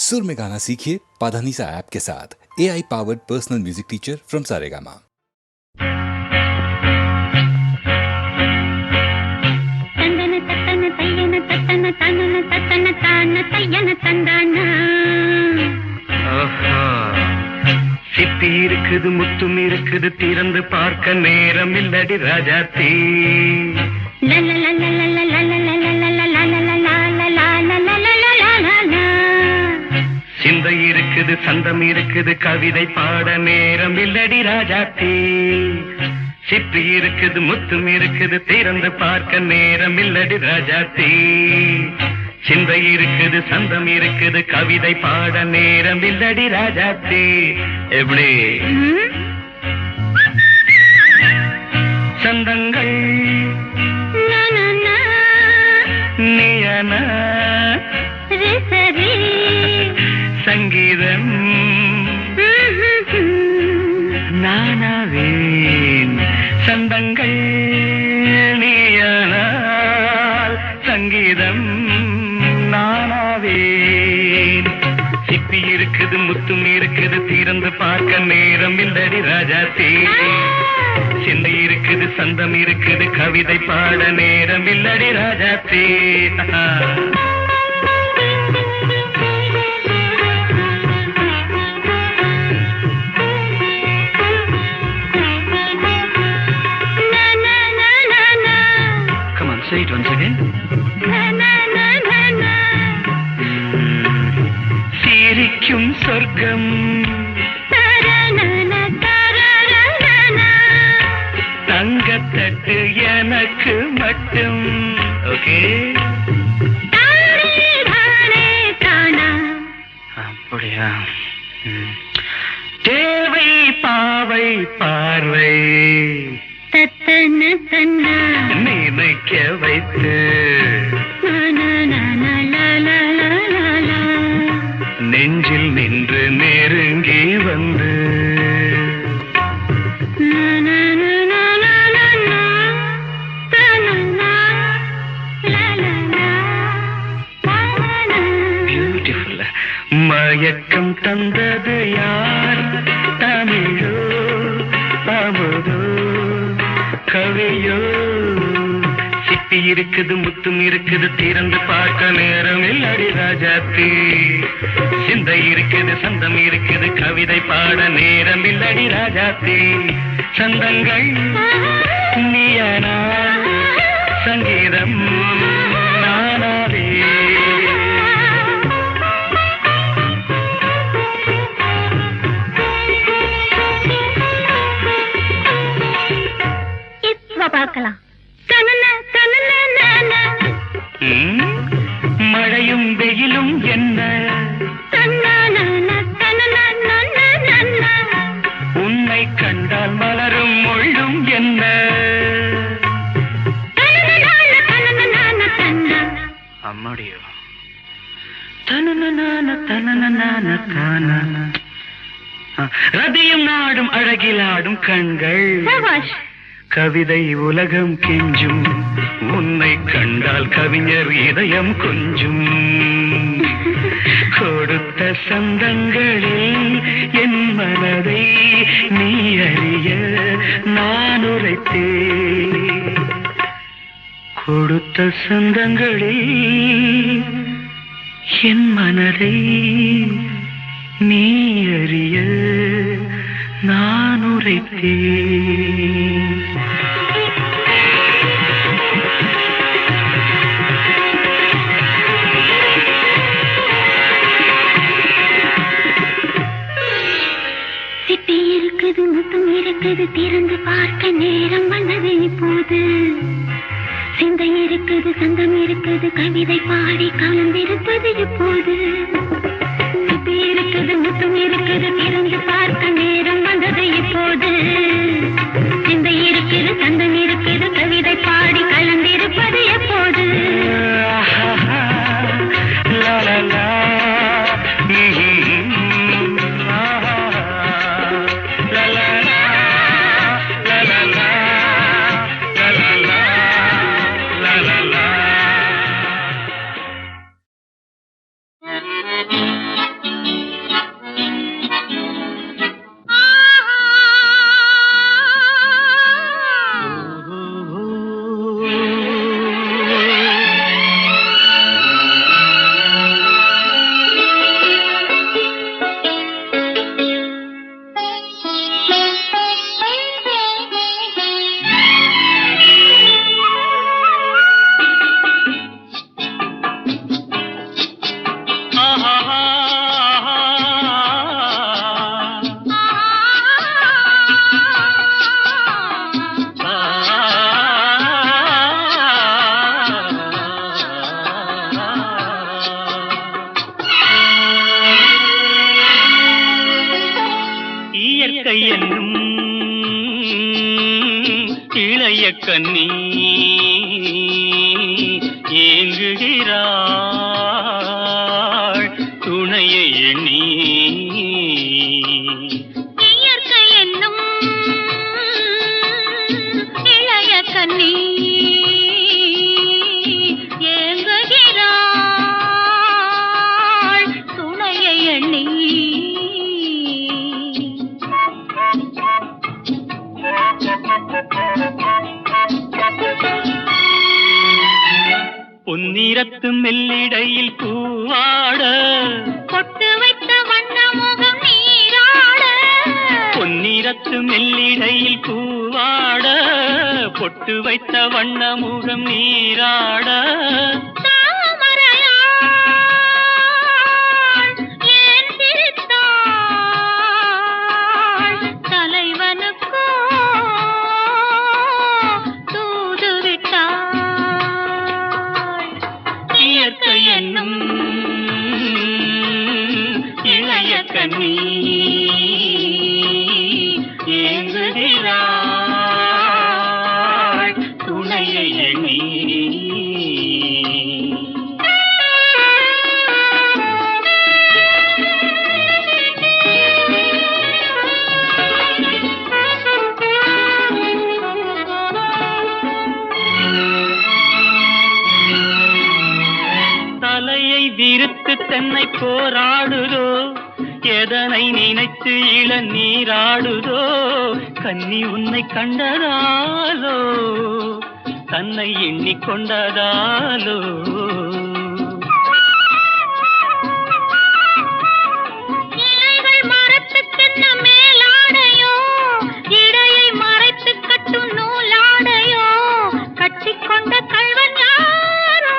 सुर में गाना सीखिए पाधानीसा ऐप के साथ। AI powered personal music teacher from Saregama. சிப்பி இருக்குது முத்தும் இருக்குது திறந்து பார்க்க நேரம் இல்லடி ராஜாத்தி. சிந்தை இருக்குது சந்தம் இருக்குது கவிதை பாட நேரம் இல்லடி ராஜாத்தி. சிப்பி இருக்குது முத்தும் இருக்குது திறந்து பார்க்க நேரம் இல்லடி ராஜாத்தி. சிந்தை இருக்குது சந்தம் இருக்குது கவிதை பாட நேரம் இல்லடி ராஜாத்தி. எப்படி சந்தங்கள் நீயனா சங்கீதம் நானாவேன். சந்தங்கள் நீயனால் சங்கீதம் நானாவேன். சிப்பி இருக்குது முத்தும் இருக்குது திறந்து பார்க்க நேரம் இல்லடி ராஜாத்தி. சிந்தை இருக்குது சந்தம் இருக்குது கவிதை பாட நேரம் இல்லடி Rajathi. Come on, say it once again. சிரிக்கும் சொர்க்கம் தங்கத்தட்டு எனக்கு மட்டும். ஓகே அப்படியா? தேவை பாவை பார்வை நினைக்க வைத்து நெஞ்சில் நின்று நெருங்கி வந்து பியூட்டிஃபுல். மயக்கம் தந்தது யார்? தமிழோ அமுதோ கவியோ? சிப்பி இருக்குது முத்தும் இருக்குது திறந்து பார்க்க நேரம் இல்லடி ராஜாத்தி. சிந்தை இருக்குது சந்தம் இருக்குது கவிதை பாட நேரம் இல்லடி ராஜாத்தி. சந்தங்கள் நீயனா சங்கீதம் நானாவே. பார்க்கலாம். மழையும் வெயிலும் என்ன உன்னை கண்டால் மலரும் மொழியும் என்ன? அம்மாடியோ ரதியும் நாடும் அழகிலாடும் கண்கள் கவிதை உலகம் கெஞ்சும். உன்னை கண்டால் கவிஞர் இதயம் கொஞ்சும். கொடுத்த சந்தங்களில் என் மனதை நீ அறிய நான் உரைத்தேன். கொடுத்த சந்தங்களில் என் மனதை நீ அறிய நான் உரைத்தேன். சிப்பி இருக்குது முத்தும் இருக்குது திறந்து பார்க்க நேரம் வந்தது இப்போது. சிந்தை இருக்குது சந்தம் இருக்குது கவிதை பாடி கலந்திருப்பது இப்போது. சிப்பி இருக்குது முத்தும் இருக்குது திறந்து பார்க்க நேரம் வந்தது இப்போது. சிந்தை இருக்குது சந்தம் இருக்குது கவிதை பாடி கலந்திருப்பது எப்போது? என்னும் இளைய கண்ணி ஏங்குகிறாள் துணையை எண்ணி. இயற்கை என்னும் இளைய கண்ணி ஏங்குகிறாள் துணையை எண்ணி. பொன்னிறத்து மெல்லிடையில் பூவாட பொட்டு வைத்த வண்ண முகம் நீராட. பொன்னிறத்து மெல்லிடையில் பூவாட பொட்டு வைத்த வண்ண முகம் நீராட. தாமரையாள் ஏன் சிரித்தாள் தலைவனுக்கோ தூது விட்டாள். இயற்கை என்னும் இளைய கண்ணி ஏங்குகிறாள் துணையை எண்ணி. தலையை விரித்து தன்னை போராடுதோ எதனை நினைத்து இளநீராடுதோ. கன்னி உன்னை கண்டதாலோ தன்னை எண்ணிக்கொண்டதாலோ. இலைகள் மரத்துக்கென்ன மேலாடையோ இடையை மறைத்து கட்டும் நூலாடையோ. கட்டிக்கொண்ட கள்வன் யாரோ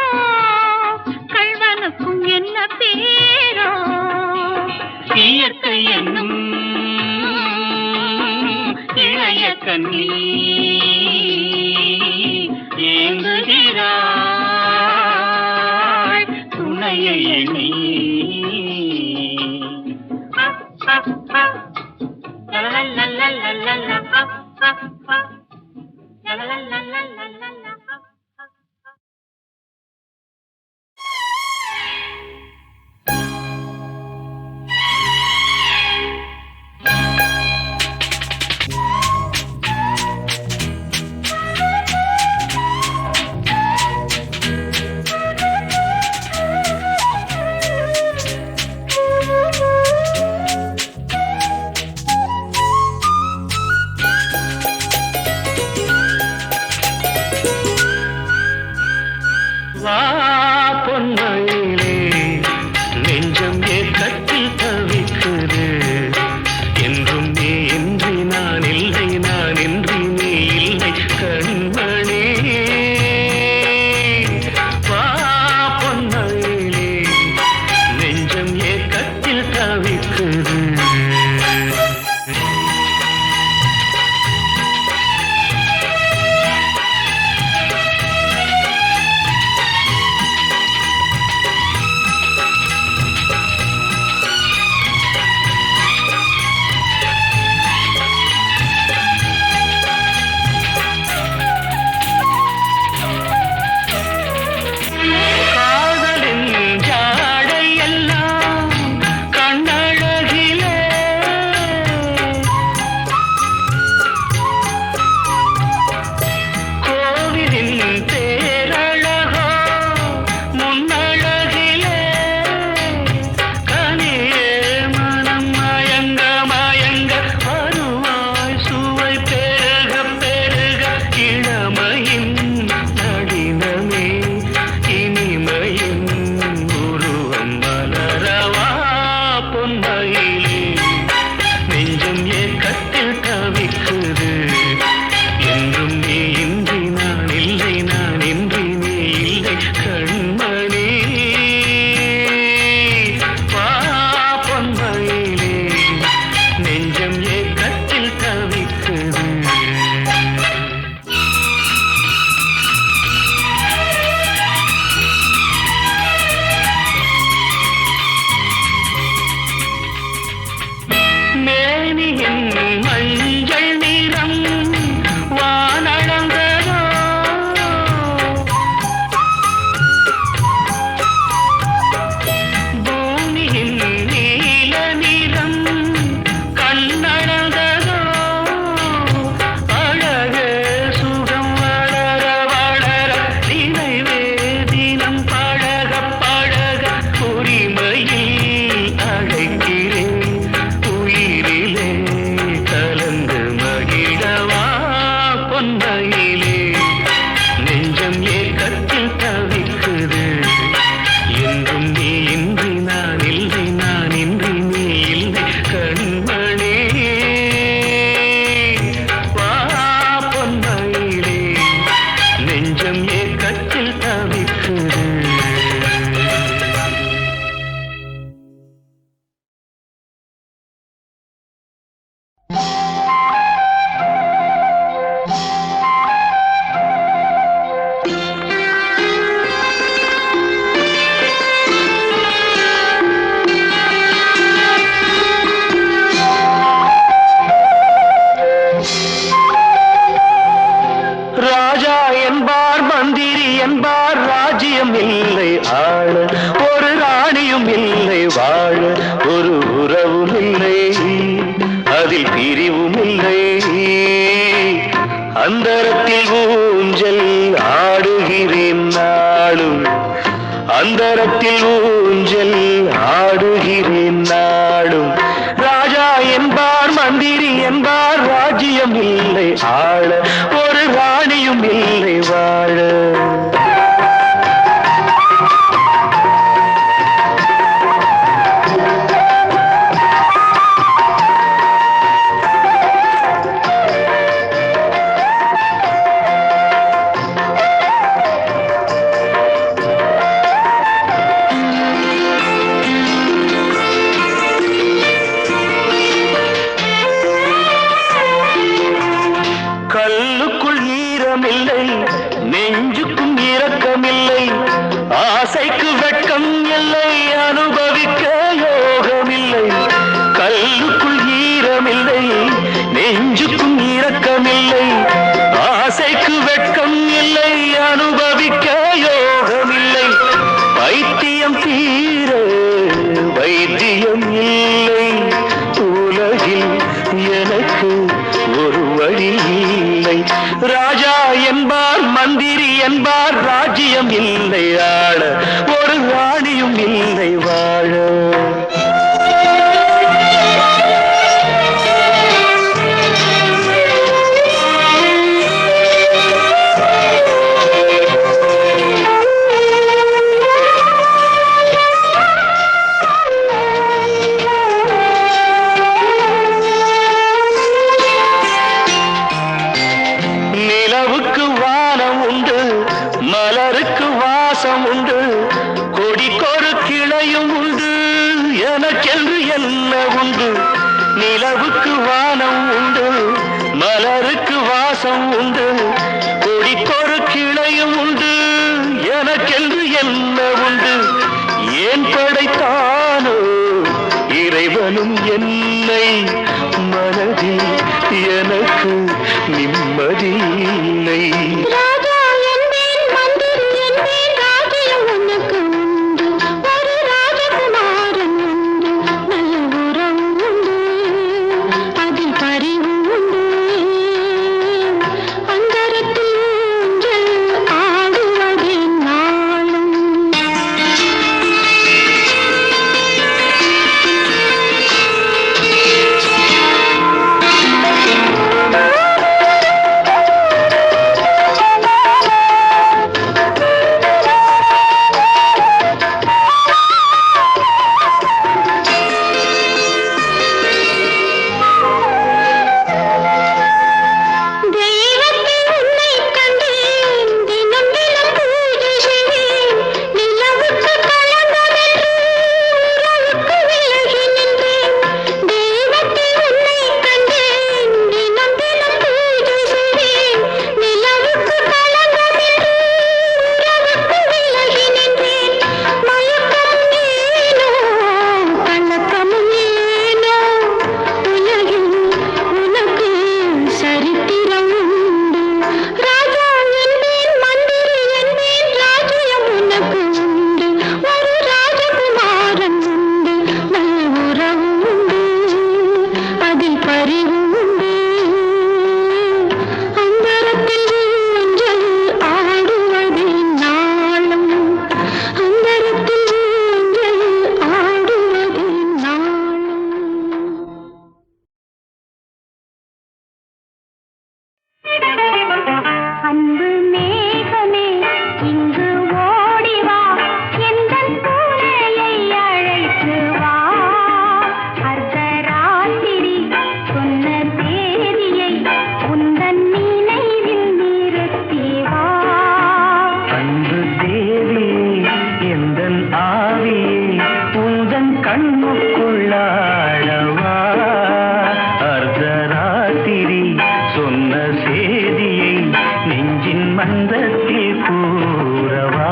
கள்வனுக்கும் என்ன பேரோ. இயற்கை என்னும் இளைய கண்ணி ஏங்குகிறாள் துணையை எண்ணி. மேனியின் மஞ்சள் நிறம் வானளந்ததோ பூமியின் நீல நிறம் கண்ணளந்ததோ அழகே சுகம் வளர வளர நினைவே தினம் பழக பழக உரிமையில் அழைக்கிறேன் உயிரிலே கலந்து மகிழவா பொன்மையிலே நெஞ்சம் ஏக்கத்தில் தவிக்குது என்றும் நீ இன்றி நான் இல்லை நான் இன்றி நீ இல்லை கண்மணி வா பொன்மையிலே நெஞ்சம் ஏக்கத்தில் தவிக்குது. ராஜா என்பார் மந்திரி என்பார் ராஜ்யம் இல்லை ஆள ஒரு ராணியும் இல்லை வாழ ஒரு உறவும் இல்லை அதில் பிரிவும் இல்லை அந்தரத்தில் ஊஞ்சல் ஆடுகிறேன் நாளும் அந்தரத்தில் ஊஞ்சல் ஆடுகிறேன் நாளும் ராஜா என்பார் மந்திரி என்பார் ராஜ்யம் இல்லை ஆள ஒரு ராணியும் இல்லை வாழ கல்லுக்குள் ஈரமில்லை நெஞ்சுக்கும் இரக்கமில்லை ஆசைக்கு வெட்கம் இல்லை அனுபவிக்க யோகமில்லை கல்லுக்குள் ஈரமில்லை நெஞ்சுக்கும் இரக்கமில்லை ஆசைக்கு வெட்கம் இல்லை அனுபவிக்க யோகமில்லை பைத்தியம் தீர வைத்தியம் இல்லை உலகில் எனக்கு ஒரு வழி இல்லை ராஜா என்பார் மந்திரி என்பார் ராஜ்யம் இல்லை ஆள ஒரு ராணியும் இல்லை வாழ நிலவுக்கு வானம் உண்டு மலருக்கு வாசம் உண்டு கொடிக்கொரு கிளையும் உண்டு எனக்கென்று என்ன உண்டு நிலவுக்கு வானம் உண்டு மலருக்கு வாசம் உண்டு கொடிக்கொரு கிளையும் உண்டு எனக்கென்று என்ன உண்டு ஏன் படைத்தானோ இறைவனும் என்னை மனதில் எனக்கு நிம்மதி இல்லை ராஜா என்பேன் மந்திரி என்பேன் ராஜ்யம் உனக்கு உண்டு ஒரு ராஜகுமாரன் உண்டு நல்ல உறவு உண்டு அதில் பரிவு உண்டு அந்தரத்தில் ஊஞ்சல் ஆடுவதே நாளும் கனவுக்குள்ளாழவா அர்த்தராத்திரி சொன்ன செய்தியை நெஞ்சின் மந்தத்தில் கூறவா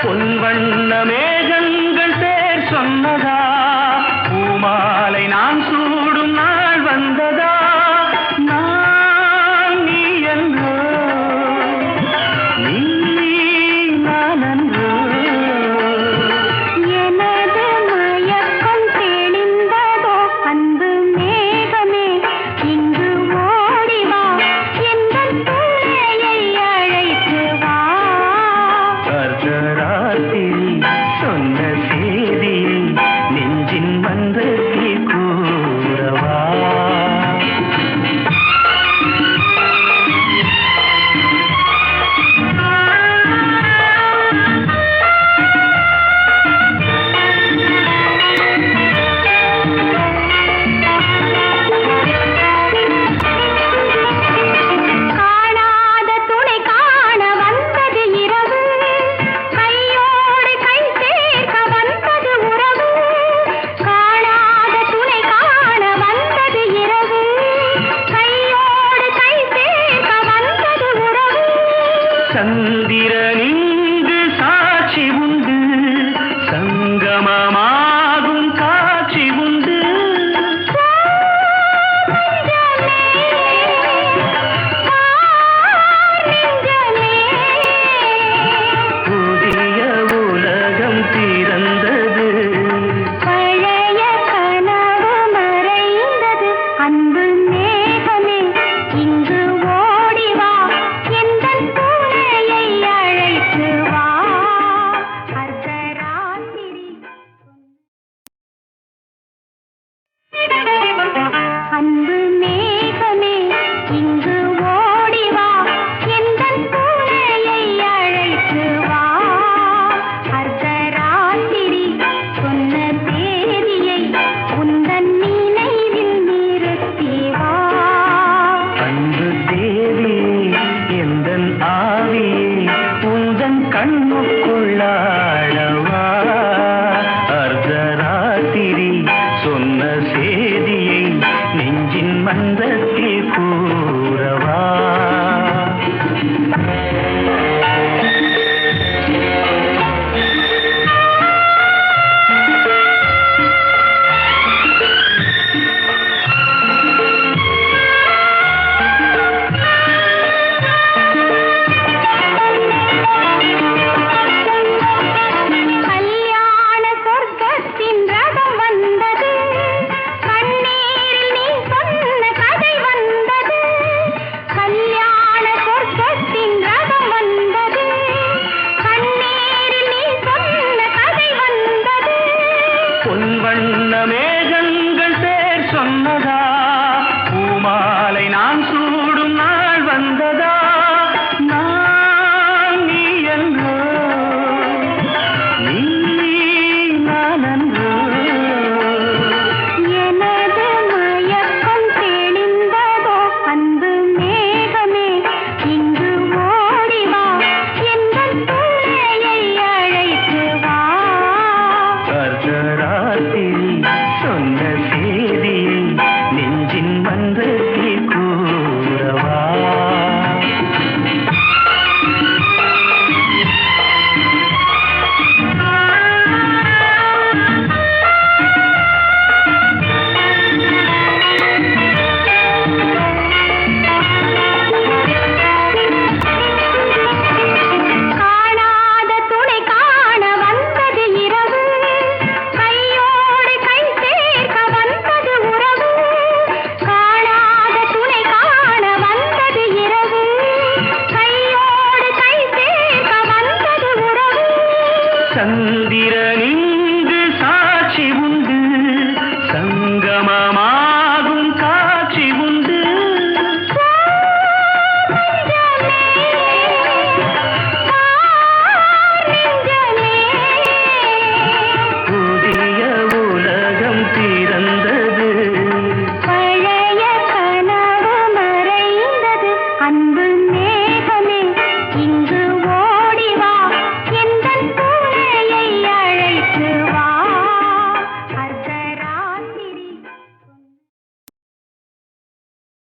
பொன்வண்ண மேகங்கள் பேர் சொன்னதா பூமாலை நான் சூடும் நாள் வந்ததா நான் நீ என்றோ நீ நான் என்றோ எனது மயக்கம் தெளிந்ததோ அன்பு மேகமே இங்கு ஓடிவா எந்தன் பிள்ளையை அழைத்து வா அர்த்தராத்திரி சொன்ன செய்தியை நெஞ்சின் மந்தத்தில் கூறவா காணாத துணை காண வந்தது இரவு கையோடு கை சேர்க்க வந்தது உறவு காணாத துணை காண வந்தது இரவு கையோடு கை சேர்க்க வந்தது உறவு சந்த